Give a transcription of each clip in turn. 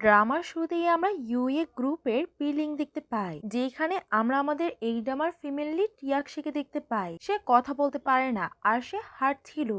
ড্রামার শুরুতেই আমরা ইউএ গ্রুপের বিল্ডিং দেখতে পাই, যেখানে আমরা আমাদের এই ড্রামার ফিমেল লিড ইয়াকশিকে দেখতে পাই। সে কথা বলতে পারে না আর সে হাঁটছিল।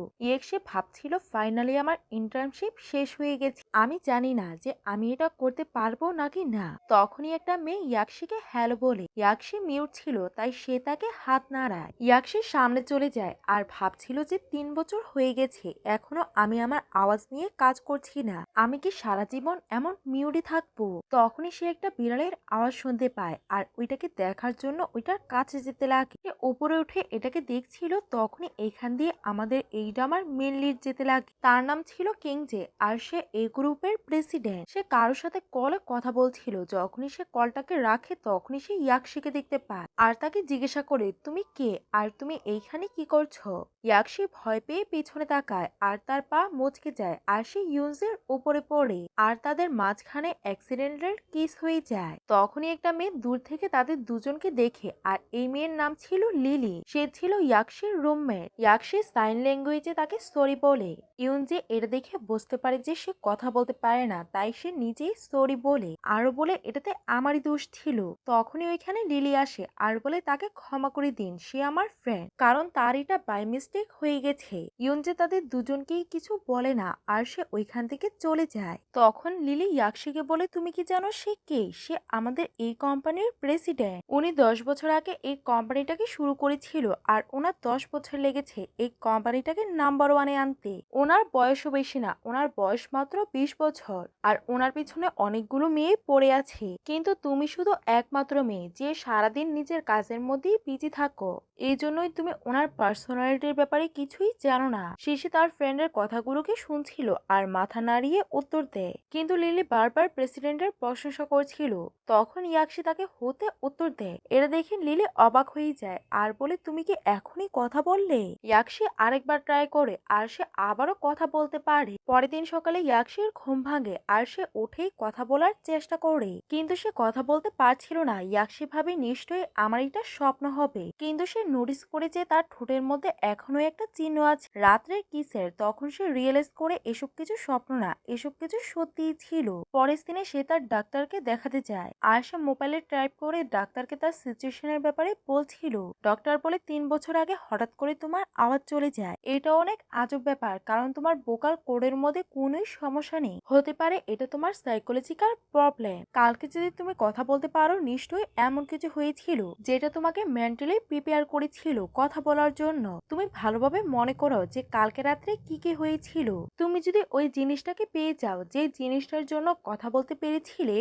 সে ভাবছিল ফাইনালি আমার ইন্টার্নশিপ শেষ হয়ে গেছে, আমি জানি না যে আমি এটা করতে পারবো নাকি না। তখনই একটা মেয়ে ইয়াকশিকে হ্যালো বলে। ইয়াকশি মিউট ছিল, তাই সে তাকে হাত নাড়ায়। ইয়াকশি সামনে চলে যায় আর ভাবছিল যে 3 বছর হয়ে গেছে, এখনো আমি আমার আওয়াজ নিয়ে কাজ করছি না। আমি কি সারা জীবন এমন মিউটই থাকবো? তখনই সে একটা বিড়ালের আওয়াজ শুনতে পায় আর ওইটাকে দেখার জন্য ওইটার কাছে যেতে লাগে। সে উপরে উঠে এটাকে দেখছিল, তখনই এখান দিয়ে আমাদের এই ড্রামার মেন লিড যেতে লাগে। তার নাম ছিল কিংজে আর সে এই গ্রুপের প্রেসিডেন্ট। সে কারোর সাথে কলে কথা বলছিল। যখনই সে কলটাকে রাখে তখনই সে ইয়াকশিকে দেখতে পায় আর তাকে জিজ্ঞাসা করে, তুমি কে আর তুমি এইখানে কি করছো? ইয়াকশি ভয় পেয়ে পেছনে তাকায় আর তার পা মচকে যায় আর সে ইউনজের উপরে পড়ে আর তাদের মাঝখানে অ্যাক্সিডেন্টাল কিস হয়ে যায়। তখনই একটা মেয়ে দূর থেকে তাদের দুজনকে দেখে আর এই মেয়ের নাম ছিল লিলি। সে ছিল ইয়াকশির রুমমেট। ইয়াকশি সাইন ল্যাঙ্গুয়েজে তাকে সরি বলে। ইউনজে এটা দেখে বুঝতে পারে যে সে কথা বলতে পারে না, তাই সে নিজেই সরি বলে আরো বলে এটাতে আমারই দোষ ছিল। তখনই ওইখানে লিলি আসে আর বলে তাকে ক্ষমা করে দিন, সে আমার ফ্রেন্ড, কারণ তার এটা বাই মিস্টেক হয়ে গেছে। ইউনজে তাদের দুজনকেই কিছু বলে না আর সে ওইখান থেকে চলে যায়। তখন লিলি ইয়াকশিকে বলে, তুমি কি জানো সে কে? সে আমাদের এই কোম্পানির প্রেসিডেন্ট। উনি 10 বছর আগে এই কোম্পানিটাকে শুরু করেছিল আর ওনার 10 বছর লেগেছে এই কোম্পানিটাকে নাম্বার ওয়ানে আনতে। ওনার বয়সও বেশি না, ওনার বয়স মাত্র 20 বছর আর ওনার পিছনে অনেকগুলো মেয়ে পড়ে আছে, কিন্তু তুমি শুধু একমাত্র মেয়ে যে সারাদিন নিজের কাজের মধ্যেই বিজি থাকো। এই জন্যই তুমি ওনার পার্সোনালিটির ব্যাপারে কিছুই জানো না। শেষে তার ফ্রেন্ডের কথাগুলোকে শুনছিল আর মাথা নাড়িয়ে উত্তর দেয়, কিন্তু লিলি বারবার প্রেসিডেন্টের প্রশংসা করছিল। তখন ইয়াকশি তাকে হতে উত্তর দেয়। এটা দেখে লিলি অবাক হয়ে যায় আর বলে, তুমি কি এখনই কথা বললে? ইয়াকশি আরেকবার ট্রাই করে আর সে আবারও কথা বলতে পারে। পরের দিন সকালে ইয়াকশির ঘুম ভাঙে আর সে উঠেই কথা বলার চেষ্টা করে, কিন্তু সে কথা বলতে পারছিল না। ইয়াকশি ভাবে নিশ্চয়ই আমার এটা স্বপ্ন হবে, কিন্তু সে নোটিস করে যে তার ঠোঁটের মধ্যে এখনো একটা চিহ্ন আছে রাত্রের কিসের। তখন সে রিয়েলাইজ করে এসব কিছু স্বপ্ন না, এসব কিছু সত্যিই ছিল। পরের দিনে সে তার ডাক্তারকে দেখাতে যায় আর সে মোবাইলে টাইপ করে ডাক্তারকে তার সিচুয়েশনের ব্যাপারে বলছিল। ডক্টর বলে, 3 বছর আগে হঠাৎ করে তোমার আওয়াজ চলে যায়, এটা অনেক আজব ব্যাপার, কারণ তোমার ভোকাল কোডের মধ্যে কোনোই সমস্যা নেই। হতে পারে এটা তোমার সাইকোলজিক্যাল প্রবলেম। কালকে যদি তুমি কথা বলতে পারো, নিশ্চয়ই এমন কিছু হয়েছিল যেটা তোমাকে মেন্টালি প্রিপেয়ার করেছিল কথা বলার জন্য। তুমি ভালোভাবে মনে করো যে কালকে রাত্রে কি কি হয়েছিল। তুমি যদি ওই জিনিসটাকে পেয়ে যাও, যে জিনিসটার জন্য কথা বলতে পেরেছিলে,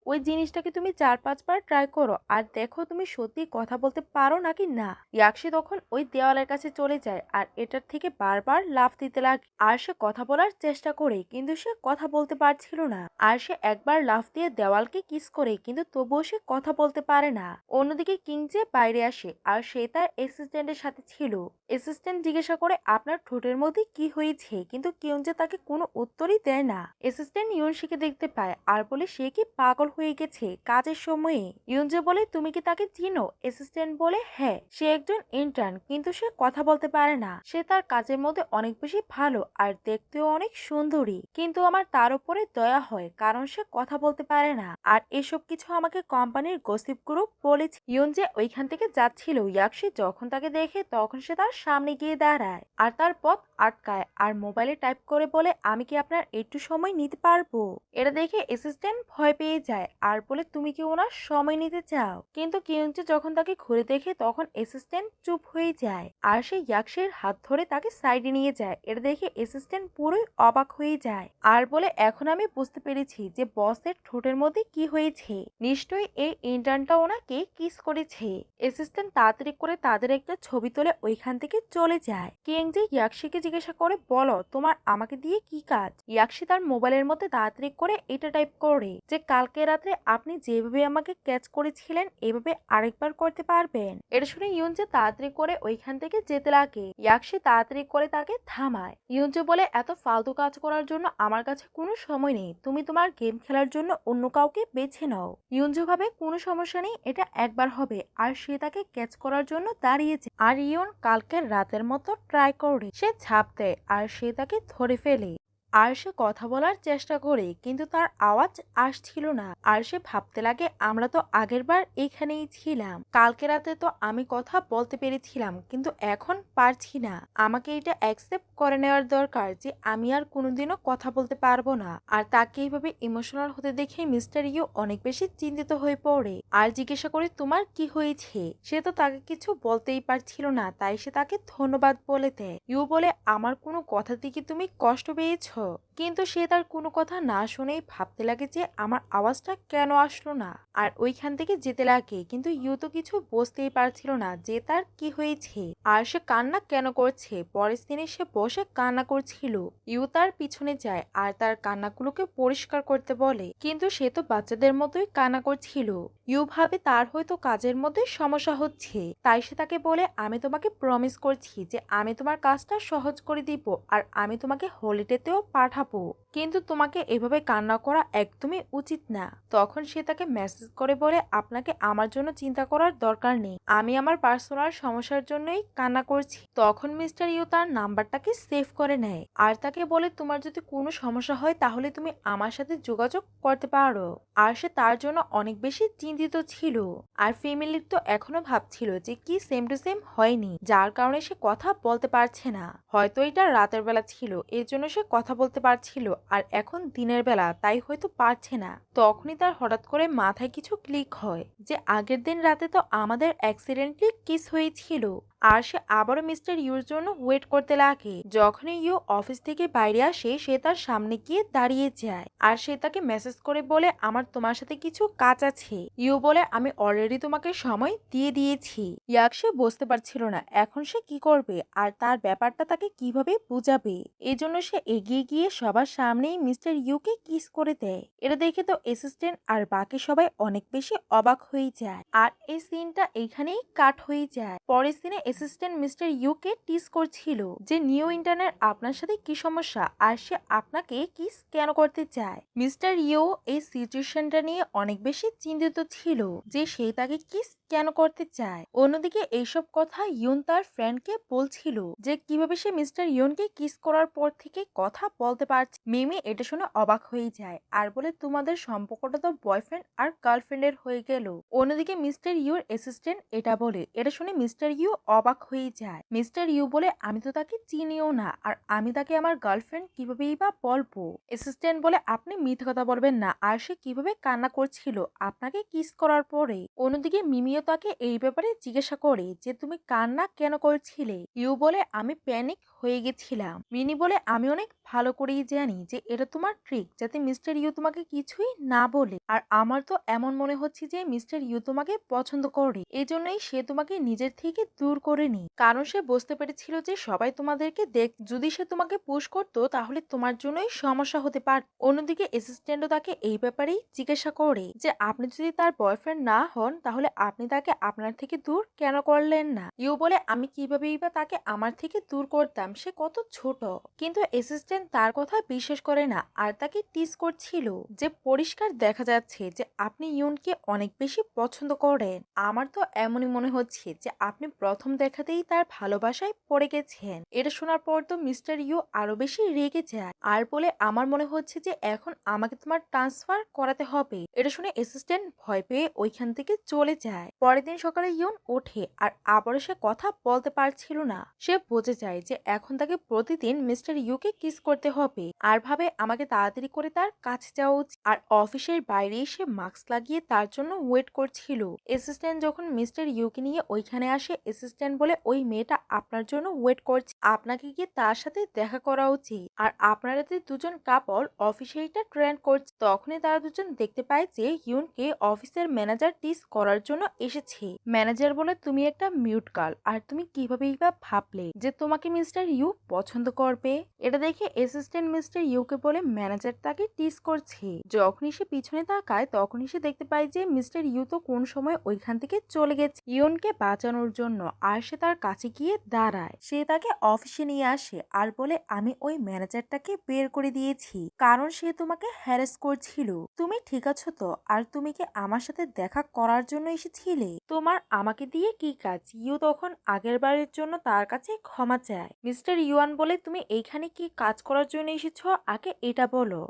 ওই জিনিসটাকে তুমি 4-5 বার ট্রাই করো আর দেখো তুমি সত্যি কথা বলতে পারো নাকি না। ইয়াকশি তখন ওই দেওয়ালের কাছে চলে যায় আর এটার থেকে বারবার লাফ দিতে লাগে আর সে কথা বলার চেষ্টা করে, কিন্তু সে কথা বলতে পারছিল না। আর সে একবার লাফ দিয়ে দেওয়ালকে কিস করে, কিন্তু তবুও সে কথা বলতে পারে না। অন্যদিকে কিংজে বাইরে আসে আর সে তার অ্যাসিস্ট্যান্টের সাথে ছিল। অ্যাসিস্ট্যান্ট জিজ্ঞাসা করে আপনার ঠোঁটের মধ্যে কি হয়েছে, কিন্তু কিংজে তাকে কোনো উত্তরই দেয় না। অ্যাসিস্ট্যান্ট ইউনশিকে দেখতে পায় আর বলে সে কি পাগল হয়ে গেছে কাজের সময়ে। ইউনজে বলে, তুমি কি তাকে চিনো? অ্যাসিস্ট্যান্ট বলে, হ্যাঁ, সে একজন ইন্টার্ন, কিন্তু সে কথা বলতে পারে না। সে তার কাজের মধ্যে অনেক বেশি ভালো আর দেখতেও অনেক সুন্দরী, কিন্তু আমার তার উপরে দয়া হয় কারণ সে কথা বলতে পারে না। আর এসব কিছু আমাকে কোম্পানির গসিপ গ্রুপ বলেছে। ইউনজে ওইখান থেকে যাচ্ছিল। ইয়াকশি যখন তাকে দেখে তখন সে তার সামনে গিয়ে দাঁড়ায় আর তার পথ আটকায় আর মোবাইলে টাইপ করে বলে, আমি কি আপনার একটু সময় নিতে পারবো? এটা দেখে অ্যাসিস্ট্যান্ট ভয় পেয়ে যায় আর বলে, তুমি কি ওনার সময় নিতে চাও? কিন্তু কিউঞ্চি যখন তাকে ঘুরে দেখে তখন অ্যাসিস্ট্যান্ট চুপ হয়ে যায় আর সে ইয়াকশির হাত ধরে তাকে সাইডে নিয়ে যায়। এটা দেখে অ্যাসিস্ট্যান্ট পুরোই অবাক হয়ে যায় আর বলে, এখন আমি বুঝতে পেরেছি যে বসের ঠোঁটের মধ্যে কি হয়েছে। নিশ্চয়ই এই ইন্টার্নটা ওনাকে কিস করেছে। অ্যাসিস্ট্যান্ট তাড়াতাড়ি করে তাদের একটা ছবি তুলে ওইখান থেকে চলে যায়। কিংজি ইয়াকশিকে জিজ্ঞাসা করে, বলো তোমার আমাকে দিয়ে কি কাজ? ইয়াকশি তার মোবাইলের মধ্যে তাড়াতাড়ি করে এটা টাইপ করে যে, কালকে রাত্রে আপনি যেভাবে আমাকে ক্যাচ করেছিলেন এভাবে আরেকবার করতে পারবেন? এটা শুনে ইউনজে তাড়াতাড়ি করে ওইখান থেকে যেতে লাগে। ইয়াকশি তাড়াতাড়ি করে তাকে থামায়। ইউনজে বলে, এত ফালতু কাজ করার জন্য আমার কাছে কোনো সময় নেই, তুমি তোমার গেম খেলার জন্য অন্য কাউকে বেছে নাও। ইউনজে ভাবে কোনো সমস্যা নেই, এটা একবার হবে। আর সে তাকে ক্যাচ করার জন্য দাঁড়িয়েছে আর ইয়ন কালকের রাতের মতো ট্রাই করে। সে ঝাঁপ দেয় আর সে তাকে ধরে ফেলে। আর সে কথা বলার চেষ্টা করে কিন্তু তার আওয়াজ আসছিল না। আর সে ভাবতে লাগে আমরা তো আগেরবার এখানেই ছিলাম, কালকে রাতে তো আমি কথা বলতে পেরেছিলাম কিন্তু এখন পারছি না। আমাকে এটা অ্যাকসেপ্ট করে নেওয়ার দরকার যে আমি আর কোনোদিনও কথা বলতে পারবো না। আর তাকে এইভাবে ইমোশনাল হতে দেখে মিস্টার ইউ অনেক বেশি চিন্তিত হয়ে পড়ে আর জিজ্ঞাসা করে তোমার কি হয়েছে। সে তো তাকে কিছু বলতেই পারছিল না, তাই সে তাকে ধন্যবাদ বলে দেয়। ইউ বলে আমার কোনো কথা থেকে তুমি কষ্ট পেয়েছো, কিন্তু সে তার কোনো কথা না শুনেই ভাবতে লাগে যে আমার আওয়াজটা কেন আসলো না আর ওইখান থেকে যেতে লাগে। কিন্তু ইউ তো কিছু বুঝতেই পারছিল না যে তার কি হয়েছে আর সে কান্না কেন করছে। পরের দিনে সে বসে কান্না করছিল। ইউ তার পিছনে যায় আর তার কান্নাগুলোকে পরিষ্কার করতে বলে, কিন্তু সে তো বাচ্চাদের মতোই কান্না করছিল। ইউ ভাবে তার হয়তো কাজের মধ্যে সমস্যা হচ্ছে, তাই সে তাকে বলে আমি তোমাকে প্রমিস করছি যে আমি তোমার কাজটা সহজ করে দিব আর আমি তোমাকে হলিডেতেও পাঠাবো, কিন্তু তোমাকে এভাবে কান্না করা একদমই উচিত না। তখন সে তাকে মেসেজ করে বলে আপনাকে আমার জন্য চিন্তা করার দরকার নেই, আমি আমার পার্সোনাল সমস্যার জন্যই কান্না করছি। তখন মিস্টার ইউ তার নাম্বারটাকে সেভ করে নেয় আর তাকে বলে তোমার যদি কোনো সমস্যা হয় তাহলে তুমি আমার সাথে যোগাযোগ করতে পারো। আর সে তার জন্য অনেক বেশি চিন্তিত ছিল আর ফ্যামিলির তো এখনো ভাবছিল যে কি সেম টু সেম হয়নি, যার কারণে সে কথা বলতে পারছে না। হয়তো এটা রাতের বেলা ছিল এর জন্য সে কথা বলতে পারছিল আর এখন দিনের বেলা তাই হয়তো পারছে না। তখনই তার হঠাৎ করে মাথায় কিছু ক্লিক হয় যে আগের দিন রাতে তো আমাদের অ্যাক্সিডেন্টলি কিস হয়েছিল। আর সে আবারও মিস্টার ইউর জন্য ওয়েট করতে লাগে। যখনই ইউ অফিস থেকে বাইরে আসে সে তার সামনে গিয়ে দাঁড়িয়ে যায় আর সে তাকে মেসেজ করে বলে আমার তোমার সাথে কিছু কাজ আছে। ইউ বলে আমি অলরেডি তোমাকে সময় দিয়ে দিয়েছি। ইয়াক সে বুঝতে পারছিল না এখন সে কি করবে আর তার ব্যাপারটা তাকে কিভাবে বুঝাবে। এই জন্য সে এগিয়ে গিয়ে সবার সামনেই মিস্টার ইউকে কিস করে দেয়। এটা দেখে তো অ্যাসিস্ট্যান্ট আর বাকি সবাই অনেক বেশি অবাক হয়ে যায় আর এই সিনটা এখানেই কাট হয়ে যায়। পরের সিনে অ্যাসিস্ট্যান্ট মিস্টার ইউকে টিস করছিল যে নিউ ইন্টার্নের আপনার সাথে কি সমস্যা আর সে আপনাকে কিস কেন করতে চায়। মিস্টার ইউ এই সিচুয়েশনটা নিয়ে অনেক বেশি চিন্তিত ছিল যে সে তাকে কিস কেন করতে চায়। অন্যদিকে এইসব কথা ইউন তার ফ্রেন্ডকে বলছিল যে কিভাবে সে মিস্টার ইউনকে কিস করার পর থেকে কথা বলতে পারছে। মিমি এটা শুনে অবাক হয়ে যায় আর বলে তোমাদের সম্পর্কটা তো বয়ফ্রেন্ড আর গার্লফ্রেন্ডের হয়ে গেল। অন্যদিকে মিস্টার ইউর অ্যাসিস্ট্যান্ট এটা বলে। এটা শুনে মিস্টার ইউ অবাক হয়ে যায়। মিস্টার ইউ বলে আমি তো তাকে চিনিও না আর আমি তাকে আমার গার্লফ্রেন্ড কিভাবেই বা বলবো। অ্যাসিস্ট্যান্ট বলে আপনি মিথ্যে কথা বলবেন না আর সে কিভাবে কান্না করছিল আপনাকে কিস করার পরে। অন্যদিকে মিমিও তাকে এই ব্যাপারে জিজ্ঞাসা করে যে তুমি কান্না কেন করছিলে। ইউ বলে আমি প্যানিক হয়ে গেছিলাম। মিনি বলে আমি অনেক ভালো করেই জানি যে এটা তোমার ট্রিক যাতে মিস্টার ইউ তোমাকে কিছুই না বলে। আর আমার তো এমন মনে হচ্ছে যে মিস্টার ইউ তোমাকে পছন্দ করে, এজন্যই সে তোমাকে নিজের থেকে দূর করেনি, কারণ সে বুঝতে পেরেছিল যে সবাই তোমাদেরকে যদি সে তোমাকে পুশ করতো তাহলে তোমার জন্যই সমস্যা হতে পারত। অন্যদিকে অ্যাসিস্ট্যান্টও তাকে এই ব্যাপারেই জিজ্ঞাসা করে যে আপনি যদি তার বয়ফ্রেন্ড না হন তাহলে আপনি তাকে আপনার থেকে দূর কেন করলেন না। ইউ বলে আমি কিভাবেই বা তাকে আমার থেকে দূর করতাম, সে কত ছোট। কিন্তু অ্যাসিস্ট্যান্ট তার কথা বিশ্বাস করে না আর তাকে টিস করছিল যে পরিষ্কার দেখা যাচ্ছে যে আপনি ইউনকে অনেক বেশি পছন্দ করেন। আমার তো এমনই মনে হচ্ছে যে আপনি প্রথম দেখাতেই তার ভালোবাসায় পড়ে গেছেন। এটা শোনার পর তো মিস্টার ইউ আরো বেশি রেগে যায় আর বলে আমার মনে হচ্ছে যে এখন আমাকে তোমার ট্রান্সফার করাতে হবে। এটা শুনে অ্যাসিস্ট্যান্ট ভয় পেয়ে ওইখান থেকে চলে যায়। পরের দিন সকালে ইউন ওঠে আর আবারও সে কথা বলতে পারছিল না। সে বুঝে যায় যে এখন তাকে প্রতিদিন মিস্টার ইউকে কিস করতে হবে আর ভাবে আমাকে তাড়াতাড়ি করে তার কাছে যাওয়া উচিত। আর অফিসের বাইরে সে মাস্ক লাগিয়ে তার জন্য ওয়েট করছিল। অ্যাসিস্ট্যান্ট যখন মিস্টার ইউকে নিয়ে ওইখানে আসে অ্যাসিস্ট্যান্ট বলে ওই মেয়েটা আপনার জন্য ওয়েট করছে, আপনাকে গিয়ে তার সাথে দেখা করা উচিত। আর আপনারা দুজন কাপল অফিসে এটা ট্রেন্ড করছে। তখনই তারা দুজন দেখতে পায় যে ইউনকে অফিসের ম্যানেজার টিস করার জন্য এসেছে। ম্যানেজার বলে তুমি একটা মিউট গার্ল আর তুমি কিভাবেই বা ভাবলে যে তোমাকে মিস্টার ইউ পছন্দ করবে। এটা দেখে অ্যাসিস্ট্যান্ট মিস্টার ইউকে বলে ম্যানেজার তাকে টিস করছে। যখনই সে পিছনে তাকায় তখনই সে দেখতে পায় যে মিস্টার ইউ তো কোন সময় ওইখান থেকে চলে গেছে ইউনকে বাঁচানোর জন্য। আর সে তার কাছে গিয়ে দাঁড়ায়, সে তাকে অফিসে নিয়ে আসে আর বলে আমি ওই ম্যানেজারটাকে বের করে দিয়েছি কারণ সে তোমাকে হ্যারাস করছিল। তুমি ঠিক আছো তো? আর তুমি কি আমার সাথে দেখা করার জন্য এসেছিলে? তোমার আমাকে দিয়ে কি কাজ? ইউ তখন আগের বারের জন্য তার কাছে ক্ষমা চায়। মিস্টার ইউয়ান বলে, তুমি এইখানে কি কাজ করার জন্য এসেছো? আগে এটা বলো।